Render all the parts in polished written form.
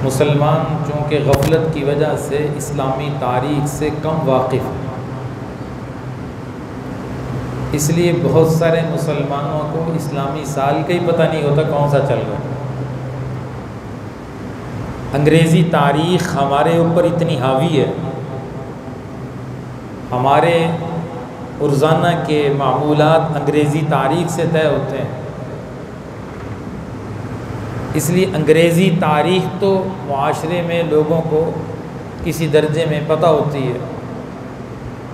مسلمان چونکہ غفلت کی وجہ سے اسلامی تاریخ سے کم واقف ہیں، اس لیے بہت سارے مسلمانوں کو اسلامی سال کا ہی پتہ نہیں ہوتا کون سا چل رہا ہے۔ انگریزی تاریخ ہمارے اوپر اتنی حاوی ہے، ہمارے روزانہ کے معمولات انگریزی تاریخ سے طے ہوتے ہیں، اس لیے انگریزی تاریخ تو معاشرے میں لوگوں کو کسی درجے میں پتہ ہوتی ہے،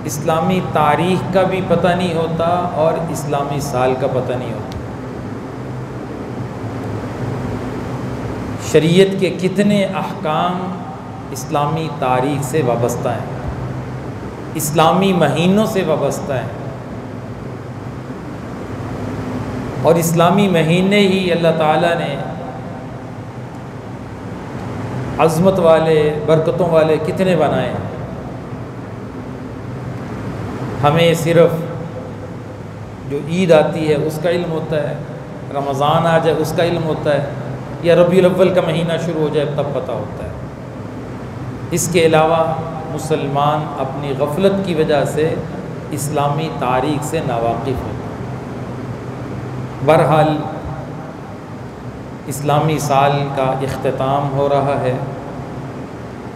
اسلامی تاریخ کا بھی پتہ نہیں ہوتا اور اسلامی سال کا پتہ نہیں ہوتا۔ شریعت کے کتنے احکام اسلامی تاریخ سے وابستہ ہیں، اسلامی مہینوں سے وابستہ ہیں، اور اسلامی مہینے ہی اللہ تعالیٰ نے عظمت والے برکتوں والے کتنے بنائے ہیں۔ ہمیں صرف جو عید آتی ہے اس کا علم ہوتا ہے، رمضان آ جائے اس کا علم ہوتا ہے، یا ربیع الاول کا مہینہ شروع ہو جائے تب پتہ ہوتا ہے۔ اس کے علاوہ مسلمان اپنی غفلت کی وجہ سے اسلامی تاریخ سے ناواقف ہیں۔ بہرحال اسلامی سال کا اختتام ہو رہا ہے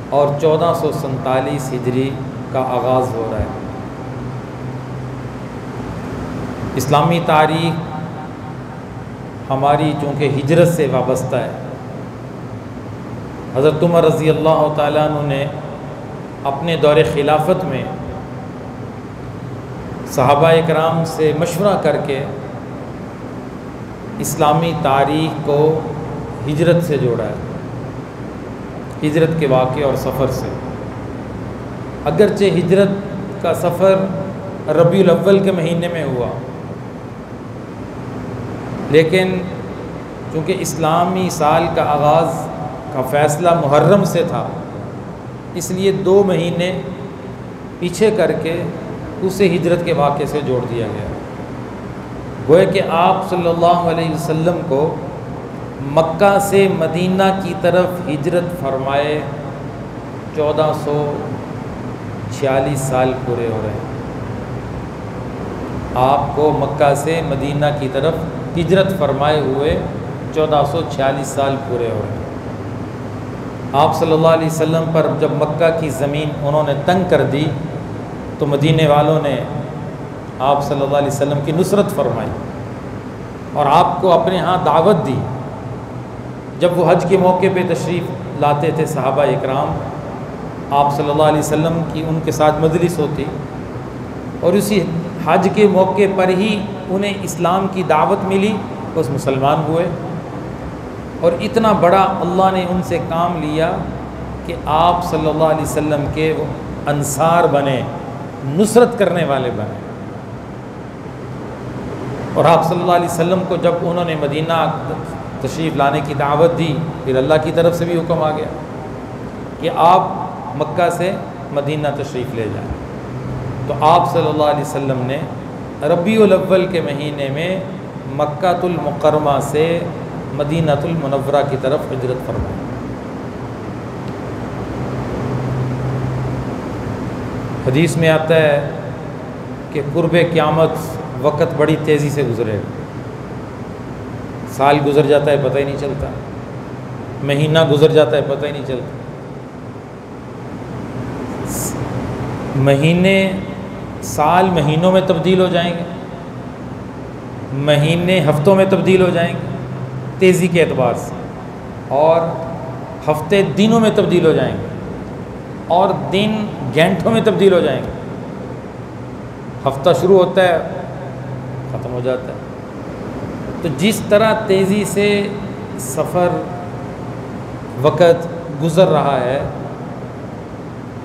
اور 1447 ہجری کا آغاز ہو رہا ہے۔ اسلامی تاریخ ہماری چونکہ ہجرت سے وابستہ ہے، حضرت عمر رضی اللہ تعالیٰ عنہ نے اپنے دور خلافت میں صحابہ اکرام سے مشورہ کر کے اسلامی تاریخ کو ہجرت سے جوڑا ہے، ہجرت کے واقعے اور سفر سے۔ اگرچہ ہجرت کا سفر ربیع الاول کے مہینے میں ہوا، لیکن چونکہ اسلامی سال کا آغاز کا فیصلہ محرم سے تھا، اس لیے 2 مہینے پیچھے کر کے اسے ہجرت کے واقعے سے جوڑ دیا گیا۔ گویا کہ آپ صلی اللہ علیہ وسلم کو مکہ سے مدینہ کی طرف ہجرت فرمائے 1446 سال پورے ہو رہے ہیں۔ آپ کو مکہ سے مدینہ کی طرف ہجرت فرمائے ہوئے 1446 سال پورے ہو رہے ہیں۔ آپ صلی اللہ علیہ وسلم پر جب مکہ کی زمین انہوں نے تنگ کر دی تو مدینے والوں نے آپ صلی اللہ علیہ وسلم کی نصرت فرمائی اور آپ کو اپنے ہاں دعوت دی۔ جب وہ حج کے موقع پہ تشریف لاتے تھے صحابہ اکرام، آپ صلی اللہ علیہ وسلم کی ان کے ساتھ مجلس ہوتی، اور اسی حج کے موقع پر ہی انہیں اسلام کی دعوت ملی، بس مسلمان ہوئے، اور اتنا بڑا اللہ نے ان سے کام لیا کہ آپ صلی اللہ علیہ وسلم کے وہ انصار بنے، نصرت کرنے والے بنے۔ اور آپ صلی اللہ علیہ وسلم کو جب انہوں نے مدینہ تشریف لانے کی دعوت دی، پھر اللہ کی طرف سے بھی حکم آ گیا کہ آپ مکہ سے مدینہ تشریف لے جائیں۔ تو آپ صلی اللہ علیہ وسلم نے ربیع الاول کے مہینے میں مکہ المکرمہ سے مدینہ المنورہ کی طرف ہجرت فرمائی۔ حدیث میں آتا ہے کہ قرب قیامت وقت بڑی تیزی سے گزرے گا، سال گزر جاتا ہے پتہ ہی نہیں چلتا، مہینہ گزر جاتا ہے پتہ ہی نہیں چلتا، مہینے سال مہینوں میں تبدیل ہو جائیں گے، مہینے ہفتوں میں تبدیل ہو جائیں گے تیزی کے اعتبار سے، اور ہفتے دنوں میں تبدیل ہو جائیں گے، اور دن گھنٹوں میں تبدیل ہو جائیں گے۔ ہفتہ شروع ہوتا ہے ختم ہو جاتا ہے۔ تو جس طرح تیزی سے سفر وقت گزر رہا ہے،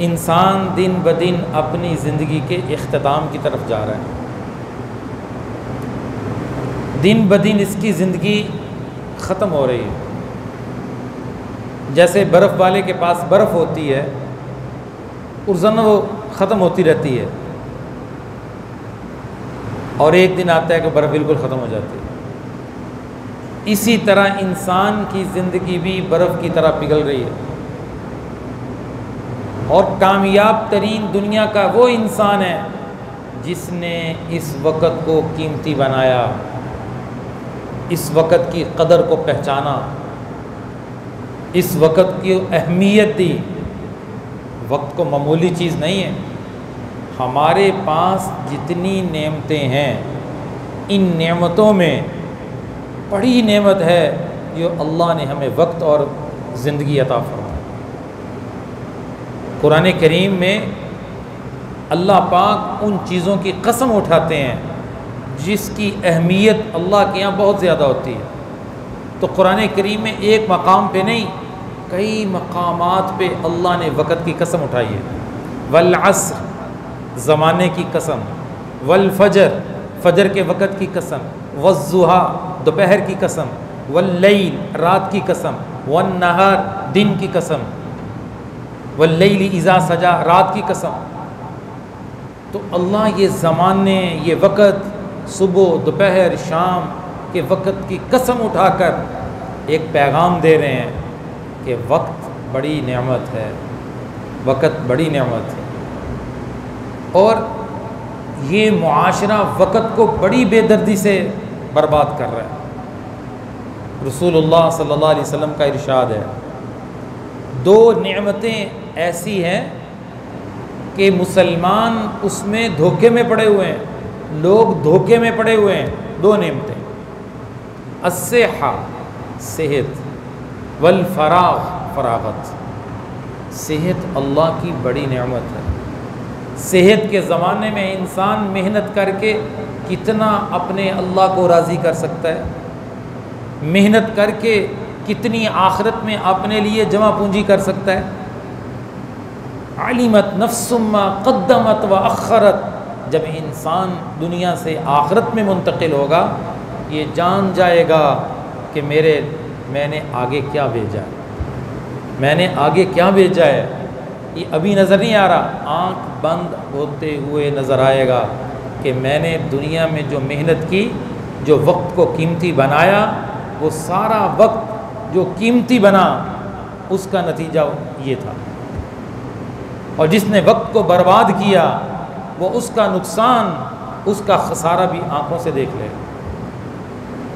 انسان دن بدن اپنی زندگی کے اختتام کی طرف جا رہا ہے، دن بدن اس کی زندگی ختم ہو رہی ہے۔ جیسے برف والے کے پاس برف ہوتی ہے، روزانہ وہ ختم ہوتی رہتی ہے، اور ایک دن آتا ہے کہ برف بالکل ختم ہو جاتی ہے۔ اسی طرح انسان کی زندگی بھی برف کی طرح پگھل رہی ہے، اور کامیاب ترین دنیا کا وہ انسان ہے جس نے اس وقت کو قیمتی بنایا، اس وقت کی قدر کو پہچانا، اس وقت کی اہمیت دی۔ وقت کو معمولی چیز نہیں ہے۔ ہمارے پاس جتنی نعمتیں ہیں، ان نعمتوں میں بڑی نعمت ہے جو اللہ نے ہمیں وقت اور زندگی عطا فرمائی۔ قرآن کریم میں اللہ پاک ان چیزوں کی قسم اٹھاتے ہیں جس کی اہمیت اللہ کے یہاں بہت زیادہ ہوتی ہے۔ تو قرآن کریم میں ایک مقام پہ نہیں، کئی مقامات پہ اللہ نے وقت کی قسم اٹھائی ہے۔ والعصر، زمانے کی قسم، والفجر، فجر کے وقت کی قسم، والضحیٰ، دوپہر کی قسم، واللیل، رات کی قسم، والنہار، دن کی قسم، واللیل اذا سجا، رات کی قسم۔ تو اللہ یہ زمانے، یہ وقت، صبح، دوپہر، شام کے وقت کی قسم اٹھا کر ایک پیغام دے رہے ہیں کہ وقت بڑی نعمت ہے، وقت بڑی نعمت ہے۔ اور یہ معاشرہ وقت کو بڑی بے دردی سے برباد کر رہا ہے۔ رسول اللہ صلی اللہ علیہ وسلم کا ارشاد ہے، دو نعمتیں ایسی ہیں کہ مسلمان اس میں دھوکے میں پڑے ہوئے ہیں، لوگ دھوکے میں پڑے ہوئے ہیں۔ دو نعمتیں، الصحہ، صحت، والفراغ، فراغت۔ صحت اللہ کی بڑی نعمت ہے۔ صحت کے زمانے میں انسان محنت کر کے کتنا اپنے اللہ کو راضی کر سکتا ہے، محنت کر کے کتنی آخرت میں اپنے لیے جمع پونجی کر سکتا ہے۔ علمت نفس ما قدمت و اخرت، جب انسان دنیا سے آخرت میں منتقل ہوگا یہ جان جائے گا کہ میں نے آگے کیا بھیجا ہے، میں نے آگے کیا بھیجا ہے۔ یہ ابھی نظر نہیں آ رہا، آنکھ بند ہوتے ہوئے نظر آئے گا کہ میں نے دنیا میں جو محنت کی، جو وقت کو قیمتی بنایا، وہ سارا وقت جو قیمتی بنا اس کا نتیجہ یہ تھا، اور جس نے وقت کو برباد کیا وہ اس کا نقصان، اس کا خسارہ بھی آنکھوں سے دیکھ لے۔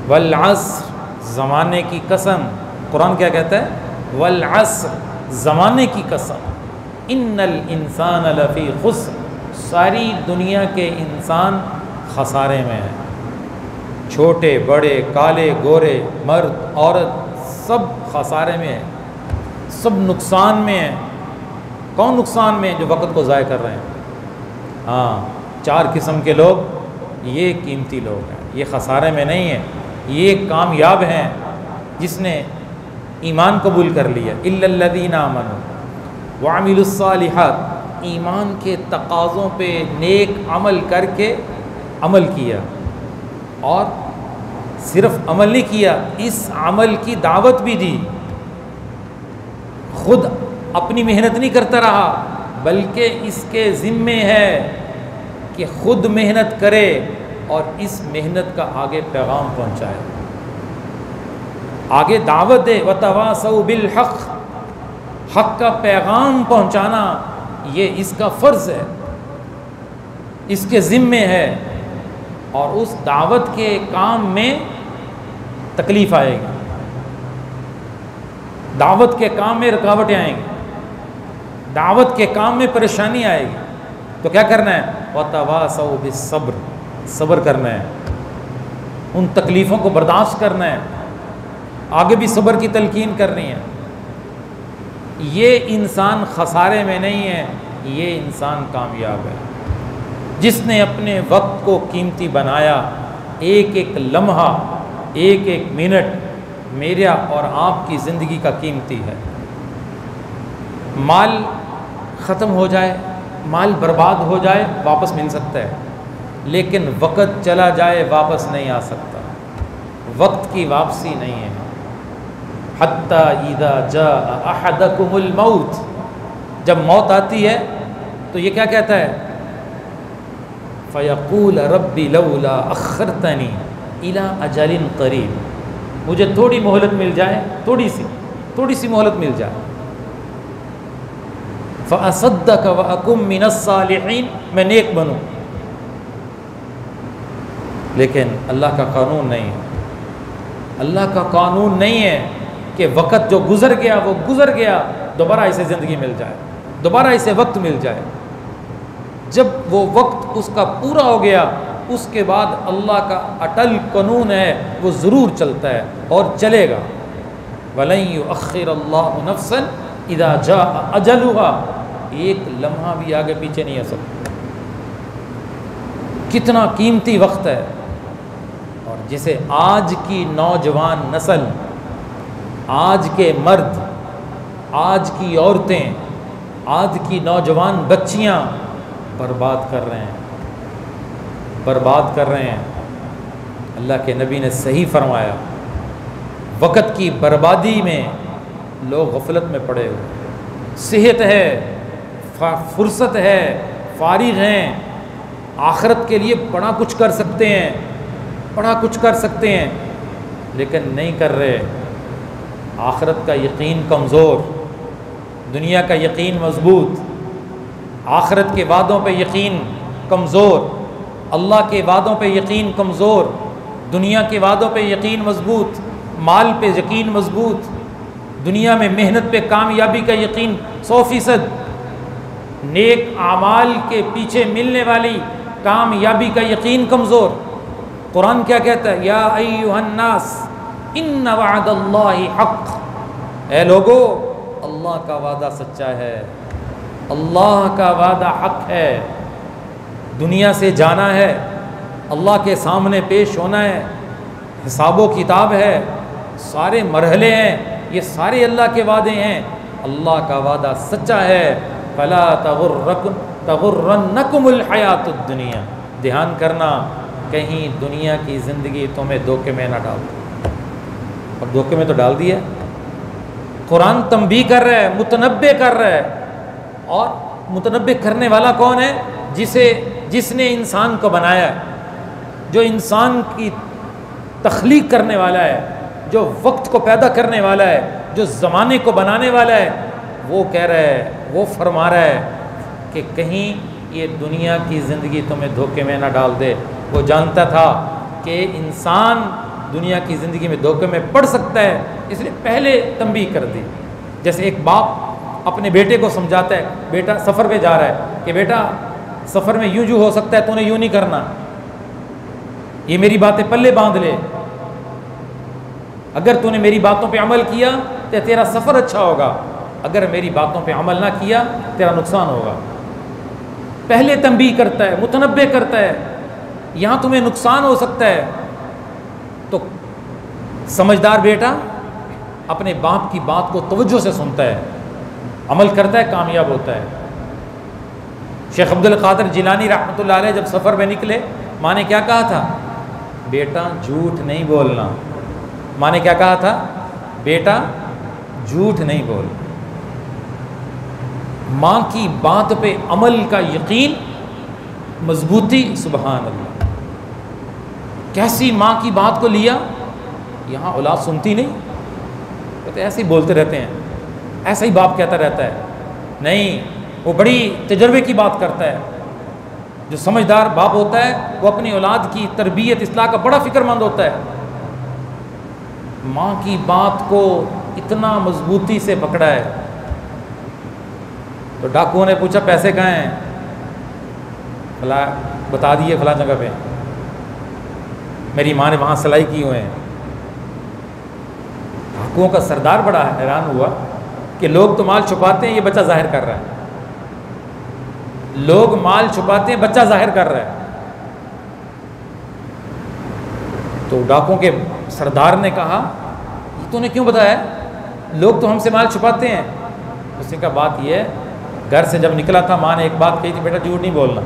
والعصر، زمانے کی قسم، قرآن کیا کہتا ہے؟ والعصر، زمانے کی قسم، ان الانسان لفی خسر، ساری دنیا کے انسان خسارے میں ہیں، چھوٹے بڑے، کالے گورے، مرد عورت، سب خسارے میں ہیں، سب نقصان میں ہیں۔ کون نقصان میں؟ جو وقت کو ضائع کر رہے ہیں۔ ہاں، چار قسم کے لوگ، یہ قیمتی لوگ ہیں، یہ خسارے میں نہیں ہیں، یہ کامیاب ہیں جس نے ایمان قبول کر لیا۔ الا الذین آمنوا وعملوا الصالحات، ایمان کے تقاضوں پہ نیک عمل کر کے عمل کیا، اور صرف عمل نہیں کیا، اس عمل کی دعوت بھی دی، خود اپنی محنت نہیں کرتا رہا بلکہ اس کے ذمے ہے کہ خود محنت کرے اور اس محنت کا آگے پیغام پہنچائے، آگے دعوت دے۔ وتواصوا بالحق، حق کا پیغام پہنچانا یہ اس کا فرض ہے، اس کے ذمے ہے، اور اس دعوت کے کام میں تکلیف آئے گی، دعوت کے کام میں رکاوٹیں آئیں گی، دعوت کے کام میں پریشانی آئے گی، تو کیا کرنا ہے؟ وتواصوا بالصبر، صبر کرنا ہے، ان تکلیفوں کو برداشت کرنا ہے، آگے بھی صبر کی تلقین کرنی ہے۔ یہ انسان خسارے میں نہیں ہے، یہ انسان کامیاب ہے جس نے اپنے وقت کو قیمتی بنایا۔ ایک ایک لمحہ، ایک ایک منٹ میرا اور آپ کی زندگی کا قیمتی ہے۔ مال ختم ہو جائے، مال برباد ہو جائے، واپس مل سکتا ہے، لیکن وقت چلا جائے واپس نہیں آ سکتا، وقت کی واپسی نہیں ہے۔ حتیٰ اذا جاء احدکم الموت، جب موت آتی ہے تو یہ کیا کہتا ہے؟ فیقول رب لولا اخرتنی الی اجل قریب، مجھے تھوڑی مہلت مل جائے، تھوڑی سی مہلت مل جائے، فَأَصَدَّقَ وَأَكُن مِّنَ الصَّالِحِينَ، میں نیک بنوں۔ لیکن اللہ کا قانون نہیں ہے، اللہ کا قانون نہیں ہے کہ وقت جو گزر گیا وہ گزر گیا، دوبارہ اسے زندگی مل جائے، دوبارہ اسے وقت مل جائے۔ جب وہ وقت اس کا پورا ہو گیا، اس کے بعد اللہ کا اٹل قانون ہے، وہ ضرور چلتا ہے اور چلے گا۔ وَلَن يُؤَخِّرَ اللَّهُ نَفْسًا إِذَا جَاءَ أَجَلُهَا، ایک لمحہ بھی آگے پیچھے نہیں ہو سکتا۔ کتنا قیمتی وقت ہے، اور جسے آج کی نوجوان نسل، آج کے مرد، آج کی عورتیں، آج کی نوجوان بچیاں برباد کر رہے ہیں، برباد کر رہے ہیں۔ اللہ کے نبی نے صحیح فرمایا، وقت کی بربادی میں لوگ غفلت میں پڑے ہوئے، صحت ہے، فرصت ہے، فارغ ہیں، آخرت کے لیے بڑا کچھ کر سکتے ہیں، بڑا کچھ کر سکتے ہیں، لیکن نہیں کر رہے۔ آخرت کا یقین کمزور، دنیا کا یقین مضبوط، آخرت کے وعدوں پہ یقین کمزور، اللہ کے وعدوں پہ یقین کمزور، دنیا کے وعدوں پہ یقین مضبوط، مال پہ یقین مضبوط، دنیا میں محنت پہ کامیابی کا یقین 100%، نیک اعمال کے پیچھے ملنے والی کامیابی کا یقین کمزور۔ قرآن کیا کہتا ہے؟ یا ایھا الناس ان وعد اللہ حق، اے لوگو اللہ کا وعدہ سچا ہے، اللہ کا وعدہ حق ہے۔ دنیا سے جانا ہے، اللہ کے سامنے پیش ہونا ہے، حساب و کتاب ہے، سارے مرحلے ہیں، یہ سارے اللہ کے وعدے ہیں، اللہ کا وعدہ سچا ہے۔ فلا تغرنکم الحیات الدنیا، دھیان کرنا کہیں دنیا کی زندگی تمہیں دھوکے میں نہ ڈال دے۔ اب دھوکے میں تو ڈال دیا، قرآن تنبیہ کر رہا ہے، متنبہ کر رہا ہے، اور متنبہ کرنے والا کون ہے؟ جس نے انسان کو بنایا ہے، جو انسان کی تخلیق کرنے والا ہے، جو وقت کو پیدا کرنے والا ہے، جو زمانے کو بنانے والا ہے، وہ کہہ رہا ہے، وہ فرما رہا ہے کہ کہیں یہ دنیا کی زندگی تمہیں دھوکے میں نہ ڈال دے۔ وہ جانتا تھا کہ انسان دنیا کی زندگی میں دھوکے میں پڑ سکتا ہے، اس لیے پہلے تنبیہ کر دی۔ جیسے ایک باپ اپنے بیٹے کو سمجھاتا ہے، بیٹا سفر پہ جا رہا ہے، کہ بیٹا سفر میں یوں ہو سکتا ہے، تو نے یوں نہیں کرنا، یہ میری باتیں پلے باندھ لے، اگر تو نے میری باتوں پہ عمل کیا تو تیرا سفر اچھا ہوگا، اگر میری باتوں پہ عمل نہ کیا تیرا نقصان ہوگا۔ پہلے تنبیہ کرتا ہے، متنبہ کرتا ہے، یہاں تمہیں نقصان ہو سکتا ہے۔ تو سمجھدار بیٹا اپنے باپ کی بات کو توجہ سے سنتا ہے، عمل کرتا ہے، کامیاب ہوتا ہے۔ شیخ عبد القادر جیلانی رحمۃ اللہ علیہ جب سفر میں نکلے، ماں نے کیا کہا تھا؟ بیٹا جھوٹ نہیں بولنا۔ ماں نے کیا کہا تھا؟ بیٹا جھوٹ نہیں بول۔ ماں کی بات پہ عمل کا یقین، مضبوطی، سبحان اللہ۔ کیسی ماں کی بات کو لیا؟ یہاں اولاد سنتی نہیں، کہتے ایسے ہی بولتے رہتے ہیں، ایسا ہی باپ کہتا رہتا ہے، نہیں، وہ بڑی تجربے کی بات کرتا ہے۔ جو سمجھدار باپ ہوتا ہے وہ اپنی اولاد کی تربیت، اصلاح کا بڑا فکر مند ہوتا ہے۔ ماں کی بات کو اتنا مضبوطی سے پکڑا ہے۔ تو ڈاکوؤں نے پوچھا پیسے کہاں ہیں؟ فلاں بتا دیے فلاں جگہ پہ، میری ماں نے وہاں سلائی کی ہوئے ہیں۔ ڈاکوؤں کا سردار بڑا حیران ہوا کہ لوگ تو مال چھپاتے ہیں، یہ بچہ ظاہر کر رہا ہے، لوگ مال چھپاتے ہیں، بچہ ظاہر کر رہا ہے۔ تو ڈاکوؤں کے سردار نے کہا یہ تو نے کیوں بتایا؟ لوگ تو ہم سے مال چھپاتے ہیں۔ اس نے کہا بات یہ ہے، گھر سے جب نکلا تھا ماں نے ایک بات کہی تھی، بیٹا جھوٹ نہیں بولنا،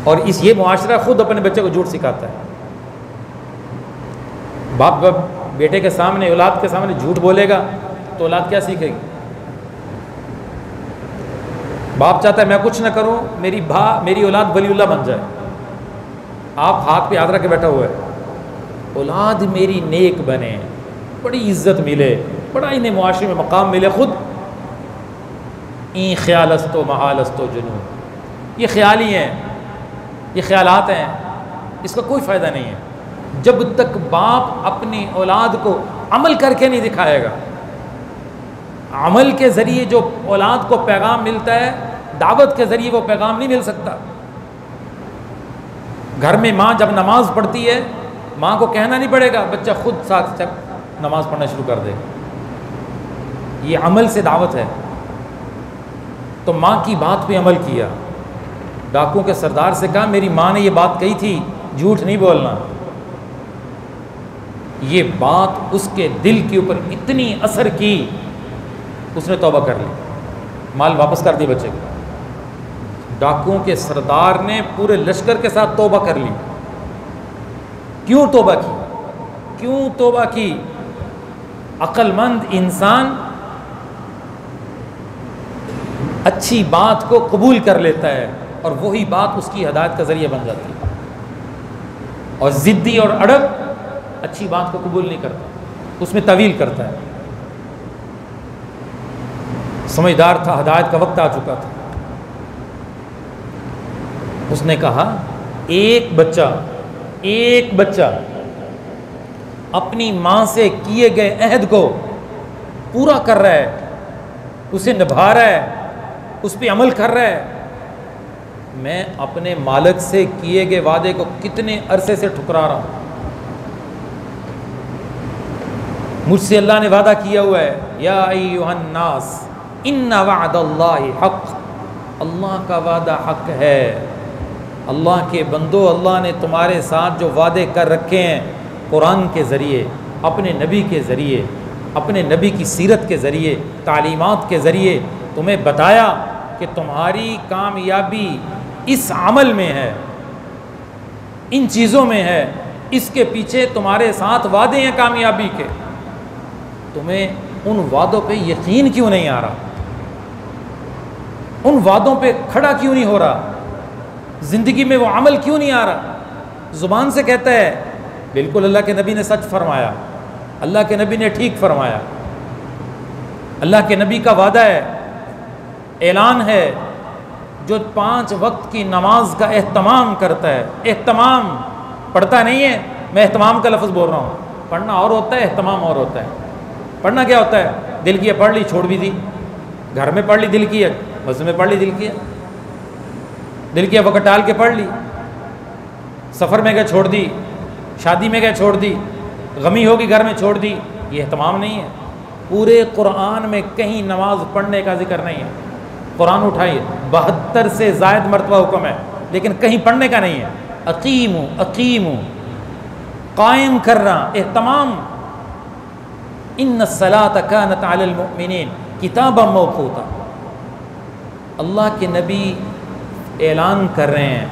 اور یہ معاشرہ خود اپنے بچے کو جھوٹ سکھاتا ہے۔ باپ بیٹے کے سامنے، اولاد کے سامنے جھوٹ بولے گا تو اولاد کیا سیکھے گی؟ باپ چاہتا ہے میں کچھ نہ کروں، میری اولاد ولی اللہ بن جائے، آپ ہاتھ پہ ہاتھ رکھ کے بیٹھا ہوا ہے، اولاد میری نیک بنے، بڑی عزت ملے، بڑا انہیں معاشرے میں مقام ملے، خود این خیال استو محال استو جنون، یہ خیال ہی ہیں، یہ خیالات ہیں، اس کا کوئی فائدہ نہیں ہے جب تک باپ اپنی اولاد کو عمل کر کے نہیں دکھائے گا۔ عمل کے ذریعے جو اولاد کو پیغام ملتا ہے، دعوت کے ذریعے وہ پیغام نہیں مل سکتا۔ گھر میں ماں جب نماز پڑھتی ہے، ماں کو کہنا نہیں پڑے گا، بچہ خود ساتھ نماز پڑھنا شروع کر دے گا، یہ عمل سے دعوت ہے۔ تو ماں کی بات پہ عمل کیا، ڈاکوں کے سردار سے کہا میری ماں نے یہ بات کہی تھی، جھوٹ نہیں بولنا۔ یہ بات اس کے دل کے اوپر اتنی اثر کی، اس نے توبہ کر لی، مال واپس کر دی بچے کو۔ ڈاکوں کے سردار نے پورے لشکر کے ساتھ توبہ کر لی۔ کیوں توبہ کی؟ کیوں توبہ کی؟ عقل مند انسان اچھی بات کو قبول کر لیتا ہے اور وہی بات اس کی ہدایت کا ذریعہ بن جاتی ہے، اور ضدی اور اڑب اچھی بات کو قبول نہیں کرتا، اس میں طویل کرتا ہے۔ سمجھدار تھا، ہدایت کا وقت آ چکا تھا، اس نے کہا ایک بچہ اپنی ماں سے کیے گئے عہد کو پورا کر رہا ہے، اسے نبھا رہا ہے، اس پہ عمل کر رہا ہے، میں اپنے مالک سے کیے گئے وعدے کو کتنے عرصے سے ٹھکرا رہا ہوں۔ مجھ سے اللہ نے وعدہ کیا ہوا ہے، یا ایھا الناس ان وعد اللہ حق، اللہ کا وعدہ حق ہے۔ اللہ کے بندو، اللہ نے تمہارے ساتھ جو وعدے کر رکھے ہیں قرآن کے ذریعے، اپنے نبی کے ذریعے، اپنے نبی کی سیرت کے ذریعے، تعلیمات کے ذریعے تمہیں بتایا کہ تمہاری کامیابی اس عمل میں ہے، ان چیزوں میں ہے، اس کے پیچھے تمہارے ساتھ وعدے ہیں کامیابی کے، تمہیں ان وعدوں پہ یقین کیوں نہیں آ رہا؟ ان وعدوں پہ کھڑا کیوں نہیں ہو رہا؟ زندگی میں وہ عمل کیوں نہیں آ رہا؟ زبان سے کہتا ہے بالکل اللہ کے نبی نے سچ فرمایا، اللہ کے نبی نے ٹھیک فرمایا، اللہ کے نبی کا وعدہ ہے، اعلان ہے، جو 5 وقت کی نماز کا اہتمام کرتا ہے، اہتمام پڑھتا نہیں ہے، میں اہتمام کا لفظ بول رہا ہوں، پڑھنا اور ہوتا ہے، اہتمام اور ہوتا ہے۔ پڑھنا کیا ہوتا ہے؟ دل کی ہے پڑھ لی، چھوڑ بھی دی، گھر میں پڑھ لی دل کی ہے، مسجد میں پڑھ لی دل کی ہے، دل کی ہے وقت ٹال کے پڑھ لی، سفر میں گئے چھوڑ دی، شادی میں گئے چھوڑ دی، غمی ہوگی گھر میں چھوڑ دی، یہ اہتمام نہیں ہے۔ پورے قرآن میں کہیں نماز پڑھنے کا ذکر نہیں ہے، قرآن اٹھائیے 72 سے زائد مرتبہ حکم ہے، لیکن کہیں پڑھنے کا نہیں ہے۔ اقیمو قائم کرنا، اہتمام، ان الصلاۃ کانت علی المؤمنین کتابا موقوتا، اللہ کے نبی اعلان کر رہے ہیں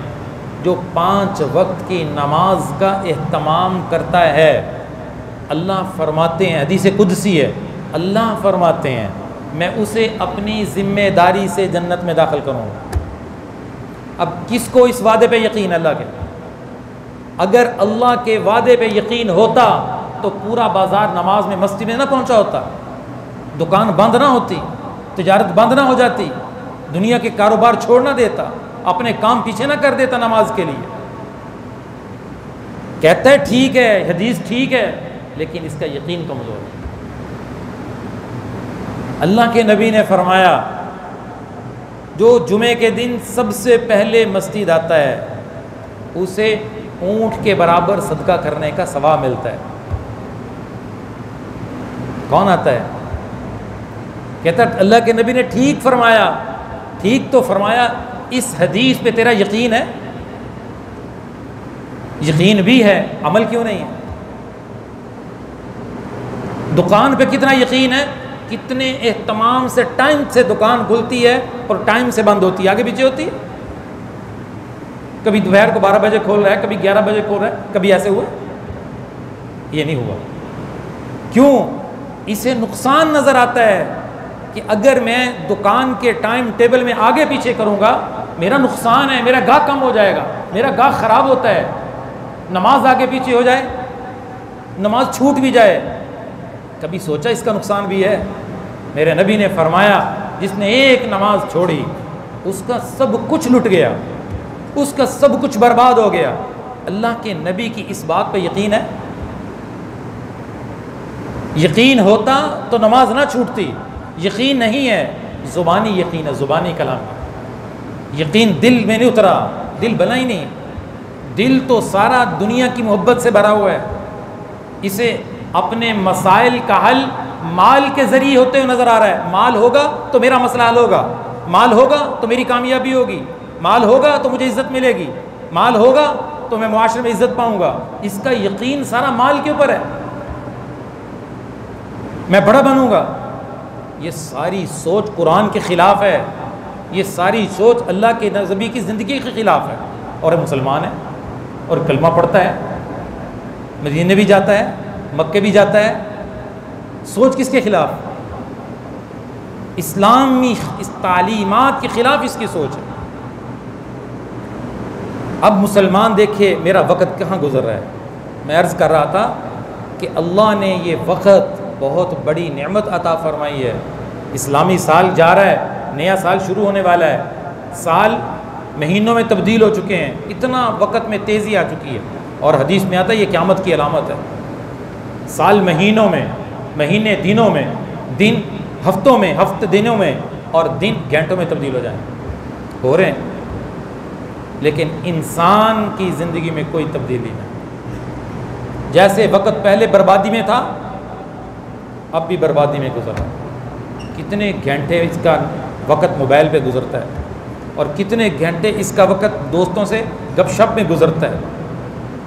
جو 5 وقت کی نماز کا اہتمام کرتا ہے، اللہ فرماتے ہیں، حدیث قدسی ہے، اللہ فرماتے ہیں میں اسے اپنی ذمہ داری سے جنت میں داخل کروں گا۔ اب کس کو اس وعدے پہ یقین؟ اللہ کے۔ اگر اللہ کے وعدے پہ یقین ہوتا تو پورا بازار نماز میں مسجد میں نہ پہنچا ہوتا، دکان بند نہ ہوتی، تجارت بند نہ ہو جاتی، دنیا کے کاروبار چھوڑ نہ دیتا، اپنے کام پیچھے نہ کر دیتا نماز کے لیے۔ کہتا ہے ٹھیک ہے، حدیث ٹھیک ہے، لیکن اس کا یقین کمزور ہے۔ اللہ کے نبی نے فرمایا جو جمعے کے دن سب سے پہلے مسجد آتا ہے اسے اونٹ کے برابر صدقہ کرنے کا ثواب ملتا ہے۔ کون آتا ہے؟ کہتا ہے اللہ کے نبی نے ٹھیک فرمایا۔ ٹھیک تو فرمایا، اس حدیث پہ تیرا یقین ہے؟ یقین بھی ہے، عمل کیوں نہیں ہے؟ دکان پہ کتنا یقین ہے، کتنے اہتمام سے ٹائم سے دکان کھلتی ہے اور ٹائم سے بند ہوتی ہے، آگے پیچھے ہوتی ہے، کبھی دوپہر کو 12 بجے کھول رہا ہے، کبھی 11 بجے کھول رہا ہے، کبھی ایسے ہوا؟ یہ نہیں ہوا۔ کیوں؟ اسے نقصان نظر آتا ہے کہ اگر میں دکان کے ٹائم ٹیبل میں آگے پیچھے کروں گا میرا نقصان ہے، میرا گاہ کم ہو جائے گا، میرا گاہ خراب ہوتا ہے۔ نماز آگے پیچھے ہو جائے نماز چھوٹ بھی جائے، کبھی سوچا اس کا نقصان بھی ہے؟ میرے نبی نے فرمایا جس نے ایک نماز چھوڑی اس کا سب کچھ لٹ گیا، اس کا سب کچھ برباد ہو گیا۔ اللہ کے نبی کی اس بات پہ یقین ہے؟ یقین ہوتا تو نماز نہ چھوٹتی، یقین نہیں ہے، زبانی یقین ہے، زبانی کلام، یقین دل میں نہیں اترا، دل بنا ہی نہیں، دل تو سارا دنیا کی محبت سے بھرا ہوا ہے، اسے اپنے مسائل کا حل مال کے ذریعے ہوتے ہوئے نظر آ رہا ہے۔ مال ہوگا تو میرا مسئلہ حل ہوگا، مال ہوگا تو میری کامیابی ہوگی، مال ہوگا تو مجھے عزت ملے گی، مال ہوگا تو میں معاشرے میں عزت پاؤں گا، اس کا یقین سارا مال کے اوپر ہے، میں بڑا بنوں گا۔ یہ ساری سوچ قرآن کے خلاف ہے، یہ ساری سوچ اللہ کے نبی کی زندگی کے خلاف ہے۔ اور مسلمان ہے اور کلمہ پڑھتا ہے، مدینے بھی جاتا ہے، مکے بھی جاتا ہے، سوچ کس کے خلاف؟ اسلامی اس تعلیمات کے خلاف اس کی سوچ ہے۔ اب مسلمان دیکھے میرا وقت کہاں گزر رہا ہے، میں عرض کر رہا تھا کہ اللہ نے یہ وقت بہت بڑی نعمت عطا فرمائی ہے۔ اسلامی سال جا رہا ہے، نیا سال شروع ہونے والا ہے، سال مہینوں میں تبدیل ہو چکے ہیں، اتنا وقت میں تیزی آ چکی ہے، اور حدیث میں آتا ہے یہ قیامت کی علامت ہے۔ سال مہینوں میں، مہینے دنوں میں، دن ہفتوں میں، ہفتے دنوں میں، اور دن گھنٹوں میں تبدیل ہو جائیں، ہو رہے ہیں، لیکن انسان کی زندگی میں کوئی تبدیلی نہیں۔ جیسے وقت پہلے بربادی میں تھا اب بھی بربادی میں گزر رہا ہے۔ کتنے گھنٹے اس کا وقت موبائل پہ گزرتا ہے، اور کتنے گھنٹے اس کا وقت دوستوں سے گپ شپ میں گزرتا ہے،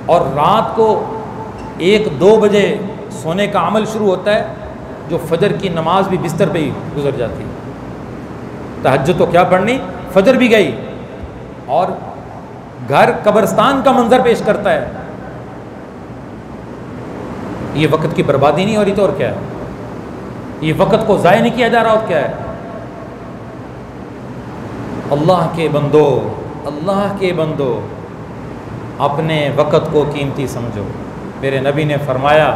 اور رات کو 1-2 بجے سونے کا عمل شروع ہوتا ہے، جو فجر کی نماز بھی بستر پہ ہی گزر جاتی ہے۔ تہجد تو کیا پڑھنی، فجر بھی گئی، اور گھر قبرستان کا منظر پیش کرتا ہے۔ یہ وقت کی بربادی نہیں ہو رہی تو اور کیا ہے؟ یہ وقت کو ضائع نہیں کیا جا رہا اور کیا ہے؟ اللہ کے بندو، اللہ کے بندو، اپنے وقت کو قیمتی سمجھو۔ میرے نبی نے فرمایا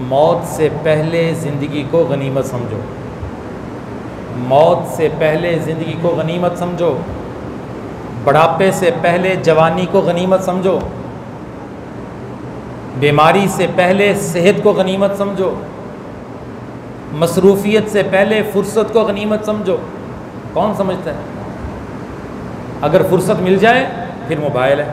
موت سے پہلے زندگی کو غنیمت سمجھو، موت سے پہلے زندگی کو غنیمت سمجھو، بڑھاپے سے پہلے جوانی کو غنیمت سمجھو، بیماری سے پہلے صحت کو غنیمت سمجھو، مصروفیت سے پہلے فرصت کو غنیمت سمجھو۔ کون سمجھتا ہے؟ اگر فرصت مل جائے پھر موبائل ہے،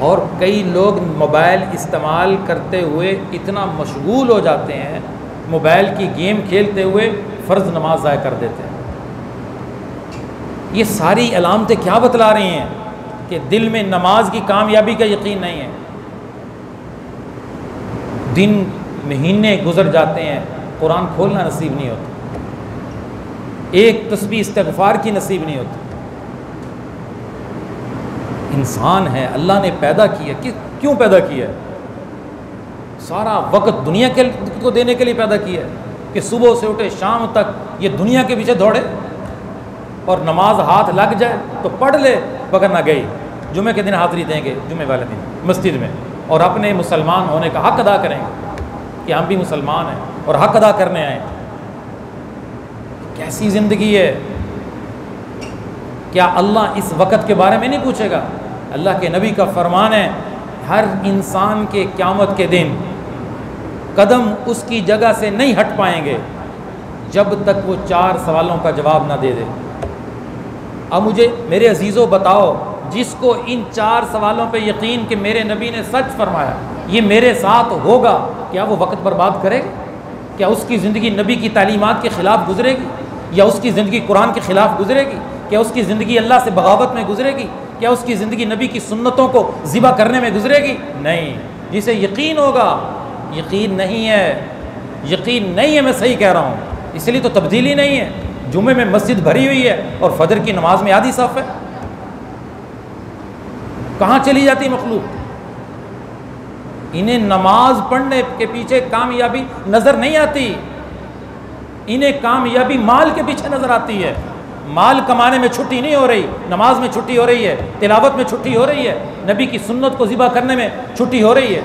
اور کئی لوگ موبائل استعمال کرتے ہوئے اتنا مشغول ہو جاتے ہیں، موبائل کی گیم کھیلتے ہوئے فرض نماز ضائع کر دیتے ہیں۔ یہ ساری علامتیں کیا بتلا رہی ہیں؟ کہ دل میں نماز کی کامیابی کا یقین نہیں ہے۔ دن مہینے گزر جاتے ہیں، قرآن کھولنا نصیب نہیں ہوتا، ایک تسبیح استغفار کی نصیب نہیں ہوتی۔ انسان ہے، اللہ نے پیدا کیا، کیوں پیدا کیا ہے؟ سارا وقت دنیا کو دینے کے لیے پیدا کیا ہے، کہ صبح سے اٹھے شام تک یہ دنیا کے پیچھے دوڑے، اور نماز ہاتھ لگ جائے تو پڑھ لے، بغیر نہ گئی جمعے کے دن حاضری دیں گے، جمعے والے دن مسجد میں، اور اپنے مسلمان ہونے کا حق ادا کریں گے کہ ہم بھی مسلمان ہیں اور حق ادا کرنے آئے۔ کیسی زندگی ہے؟ کیا اللہ اس وقت کے بارے میں نہیں پوچھے گا؟ اللہ کے نبی کا فرمان ہے ہر انسان کے قیامت کے دن قدم اس کی جگہ سے نہیں ہٹ پائیں گے جب تک وہ 4 سوالوں کا جواب نہ دے دے۔ اب مجھے میرے عزیزوں بتاؤ، جس کو ان 4 سوالوں پہ یقین کہ میرے نبی نے سچ فرمایا، یہ میرے ساتھ ہوگا، کیا وہ وقت برباد کرے گا؟ کیا اس کی زندگی نبی کی تعلیمات کے خلاف گزرے گی؟ یا اس کی زندگی قرآن کے خلاف گزرے گی؟ کیا اس کی زندگی اللہ سے بغاوت میں گزرے گی؟ کیا اس کی زندگی نبی کی سنتوں کو ذبح کرنے میں گزرے گی؟ نہیں۔ جسے یقین ہوگا، یقین نہیں ہے، یقین نہیں ہے، میں صحیح کہہ رہا ہوں، اس لیے تو تبدیلی نہیں ہے۔ جمعے میں مسجد بھری ہوئی ہے اور فجر کی نماز میں آدھی صف ہے، کہاں چلی جاتی مخلوق؟ انہیں نماز پڑھنے کے پیچھے کامیابی نظر نہیں آتی، انہیں کامیابی مال کے پیچھے نظر آتی ہے۔ مال کمانے میں چھٹی نہیں ہو رہی، نماز میں چھٹی ہو رہی ہے، تلاوت میں چھٹی ہو رہی ہے، نبی کی سنت کو ذبح کرنے میں چھٹی ہو رہی ہے.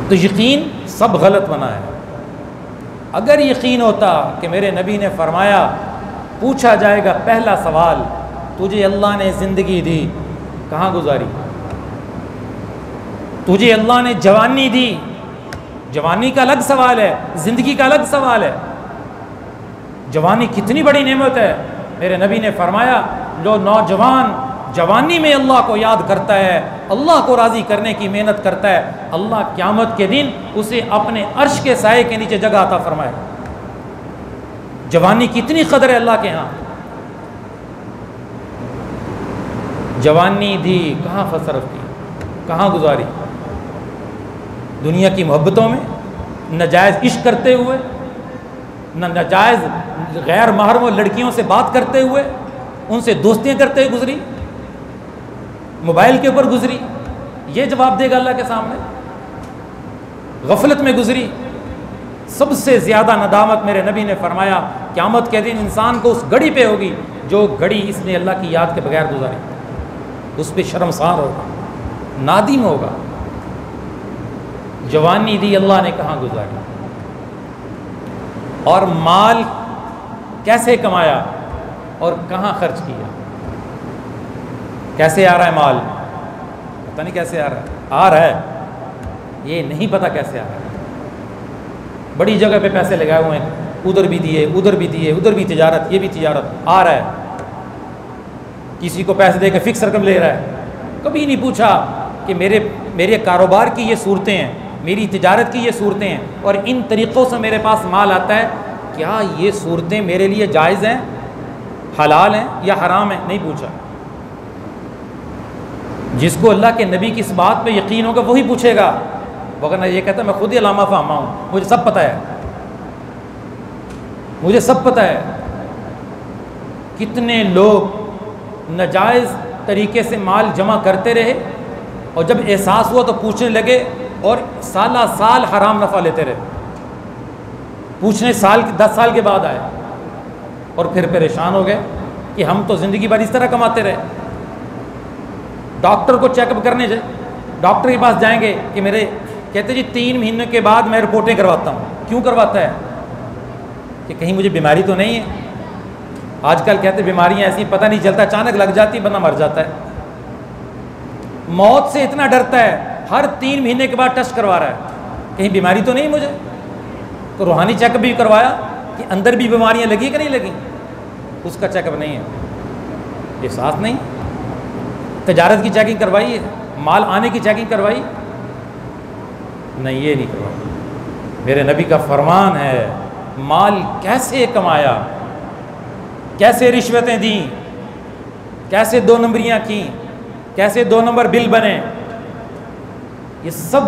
تو یقین سب غلط بنا ہے. اگر یقین ہوتا کہ میرے نبی نے فرمایا پوچھا جائے گا پہلا سوال تجھے اللہ نے زندگی دی کہاں گزاری، تجھے اللہ نے جوانی دی، جوانی کا الگ سوال ہے، زندگی کا الگ سوال ہے. جوانی کتنی بڑی نعمت ہے. میرے نبی نے فرمایا جو نوجوان جوانی میں اللہ کو یاد کرتا ہے، اللہ کو راضی کرنے کی محنت کرتا ہے، اللہ قیامت کے دن اسے اپنے عرش کے سائے کے نیچے جگہ عطا فرمائے. جوانی کی اتنی قدر ہے اللہ کے ہاں. جوانی دی کہاں صرف کی، کہاں گزاری؟ دنیا کی محبتوں میں، ناجائز عشق کرتے ہوئے، ناجائز غیر محرم لڑکیوں سے بات کرتے ہوئے، ان سے دوستیاں کرتے ہوئے گزری، موبائل کے اوپر گزری. یہ جواب دے گا اللہ کے سامنے. غفلت میں گزری. سب سے زیادہ ندامت میرے نبی نے فرمایا قیامت کے دن انسان کو اس گھڑی پہ ہوگی جو گھڑی اس نے اللہ کی یاد کے بغیر گزاری. اس پہ شرمسار ہوگا، نادم ہوگا. جوانی دی اللہ نے کہاں گزاری، اور مال کیسے کمایا اور کہاں خرچ کیا. کیسے آ رہا ہے مال؟ پتہ نہیں کیسے آ رہا ہے. آ رہا ہے، یہ نہیں پتہ کیسے آ رہا ہے. بڑی جگہ پہ پیسے لگائے ہوئے ہیں، ادھر بھی دیے، ادھر بھی دیے، ادھر بھی تجارت، یہ بھی تجارت. آ رہا ہے. کسی کو پیسے دے کے فکس رقم لے رہا ہے. کبھی نہیں پوچھا کہ میرے کاروبار کی یہ صورتیں ہیں، میری تجارت کی یہ صورتیں ہیں، اور ان طریقوں سے میرے پاس مال آتا ہے، کیا یہ صورتیں میرے لیے جائز ہیں، حلال ہیں یا حرام ہیں؟ نہیں پوچھا. جس کو اللہ کے نبی کی اس بات پہ یقین ہوگا وہی پوچھے گا، وگرنہ یہ کہتا ہے میں خود ہی علامہ فہمہ ہوں، مجھے سب پتہ ہے، مجھے سب پتہ ہے. کتنے لوگ ناجائز طریقے سے مال جمع کرتے رہے اور جب احساس ہوا تو پوچھنے لگے اور سالہ سال حرام نفع لیتے رہے. پوچھنے 10 سال کے بعد آئے اور پھر پریشان ہو گئے کہ ہم تو زندگی بھر اس طرح کماتے رہے. ڈاکٹر کو چیک اپ کرنے جائے، ڈاکٹر کے پاس جائیں گے کہ کہتے جی 3 مہینے کے بعد میں رپورٹیں کرواتا ہوں. کیوں کرواتا ہے؟ کہ کہیں مجھے بیماری تو نہیں ہے. آج کل کہتے بیماریاں ایسی پتہ نہیں چلتا، اچانک لگ جاتی بندہ مر جاتا ہے. موت سے اتنا ڈرتا ہے ہر 3 مہینے کے بعد ٹیسٹ کروا رہا ہے کہیں بیماری تو نہیں مجھے. تو روحانی چیک اپ بھی کروایا کہ اندر بھی بیماریاں لگی کہ نہیں لگی، اس کا چیک اپ نہیں ہے. احساس نہیں. تجارت کی چیکنگ کروائی ہے، مال آنے کی چیکنگ کروائی نہیں، یہ نہیں کروائی. میرے نبی کا فرمان ہے مال کیسے کمایا، کیسے رشوتیں دیں، کیسے 2 نمبریاں کیں، کیسے 2 نمبر بل بنے، یہ سب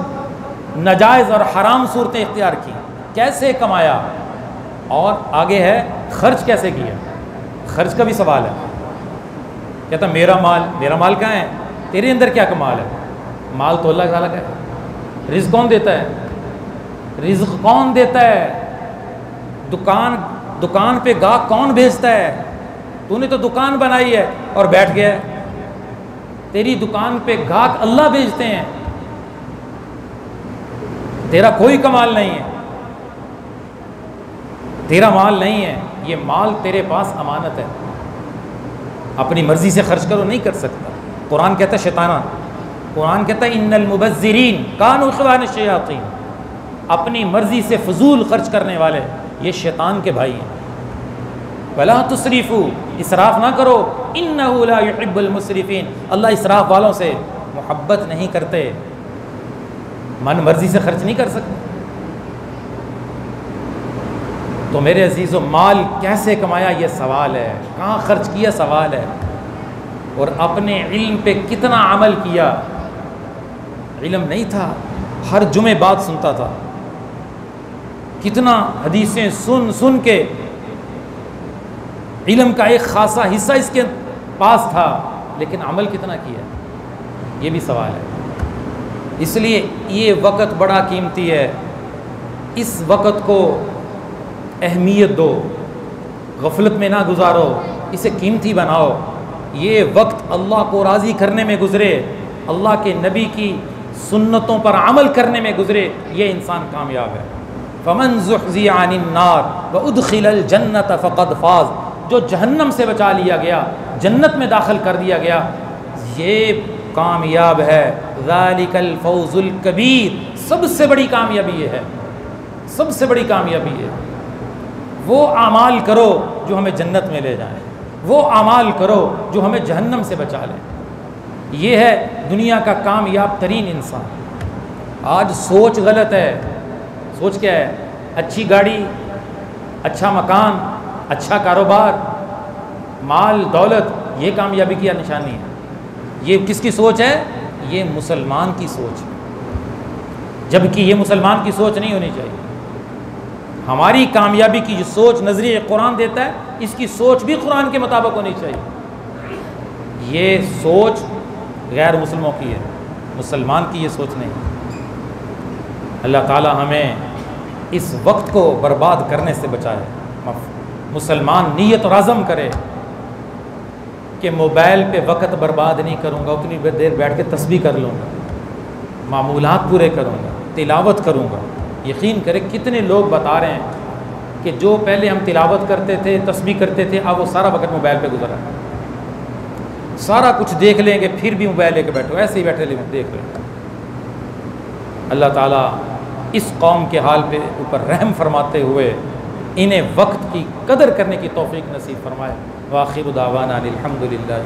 ناجائز اور حرام صورتیں اختیار کی، کیسے کمایا. اور آگے ہے خرچ کیسے کیا. خرچ کا بھی سوال ہے. کہتا میرا مال کہاں ہے، تیرے اندر کیا کمال ہے. مال تو اللہ تعالیٰ کا ہے. رزق کون دیتا ہے؟ رزق کون دیتا ہے؟ دکان پہ گاہک کون بھیجتا ہے؟ تو نے تو دکان بنائی ہے اور بیٹھ گیا ہے. تیری دکان پہ گاہک اللہ بھیجتے ہیں. تیرا کوئی کمال نہیں ہے، تیرا مال نہیں ہے. یہ مال تیرے پاس امانت ہے، اپنی مرضی سے خرچ کرو نہیں کر سکتا. قرآن کہتا ہے شیطانہ، قرآن کہتا ہے ان المبذرین کانوا اخوان الشیاطین، اپنی مرضی سے فضول خرچ کرنے والے یہ شیطان کے بھائی ہیں. ولا تسرفوا، اسراف نہ کرو، انہ لا يحب المسرفین، اللہ اسراف والوں سے محبت نہیں کرتے. من مرضی سے خرچ نہیں کر سکتے. تو میرے عزیزو مال کیسے کمایا یہ سوال ہے، کہاں خرچ کیا سوال ہے، اور اپنے علم پہ کتنا عمل کیا. علم نہیں تھا، ہر جمعے بات سنتا تھا، کتنا حدیثیں سن کے علم کا ایک خاصا حصہ اس کے پاس تھا، لیکن عمل کتنا کیا یہ بھی سوال ہے. اس لیے یہ وقت بڑا قیمتی ہے. اس وقت کو اہمیت دو، غفلت میں نہ گزارو، اسے قیمتی بناؤ. یہ وقت اللہ کو راضی کرنے میں گزرے، اللہ کے نبی کی سنتوں پر عمل کرنے میں گزرے، یہ انسان کامیاب ہے. فمن زحزح عن النار وادخل الجنۃ فقد فاز. جو جہنم سے بچا لیا گیا، جنت میں داخل کر دیا گیا، یہ کامیاب ہے. ذالک الفوز الکبیر. سب سے بڑی کامیابی یہ ہے، سب سے بڑی کامیابی ہے. وہ اعمال کرو جو ہمیں جنت میں لے جائیں، وہ اعمال کرو جو ہمیں جہنم سے بچا لیں. یہ ہے دنیا کا کامیاب ترین انسان. آج سوچ غلط ہے. سوچ کیا ہے؟ اچھی گاڑی، اچھا مکان، اچھا کاروبار، مال دولت، یہ کامیابی کی نشانی ہے. یہ کس کی سوچ ہے؟ یہ مسلمان کی سوچ ہے، جبکہ یہ مسلمان کی سوچ نہیں ہونی چاہیے. ہماری کامیابی کی جو سوچ نظریہ قرآن دیتا ہے، اس کی سوچ بھی قرآن کے مطابق ہونی چاہیے. یہ سوچ غیر مسلموں کی ہے، مسلمان کی یہ سوچ نہیں. اللہ تعالی ہمیں اس وقت کو برباد کرنے سے بچائے. مسلمان نیت اور عزم کرے کہ موبائل پہ وقت برباد نہیں کروں گا، اتنی دیر بیٹھ کے تسبیح کر لوں گا، معمولات پورے کروں گا، تلاوت کروں گا. یقین کرے کتنے لوگ بتا رہے ہیں کہ جو پہلے ہم تلاوت کرتے تھے، تسبیح کرتے تھے، اب وہ سارا وقت موبائل پہ گزرا ہے. سارا کچھ دیکھ لیں گے پھر بھی موبائل لے کے بیٹھو، ایسے ہی بیٹھے دیکھ لیں. اللہ تعالیٰ اس قوم کے حال پہ اوپر رحم فرماتے ہوئے انہیں وقت کی قدر کرنے کی توفیق نصیب فرمائے. وآخر دعوانا الحمد للہ.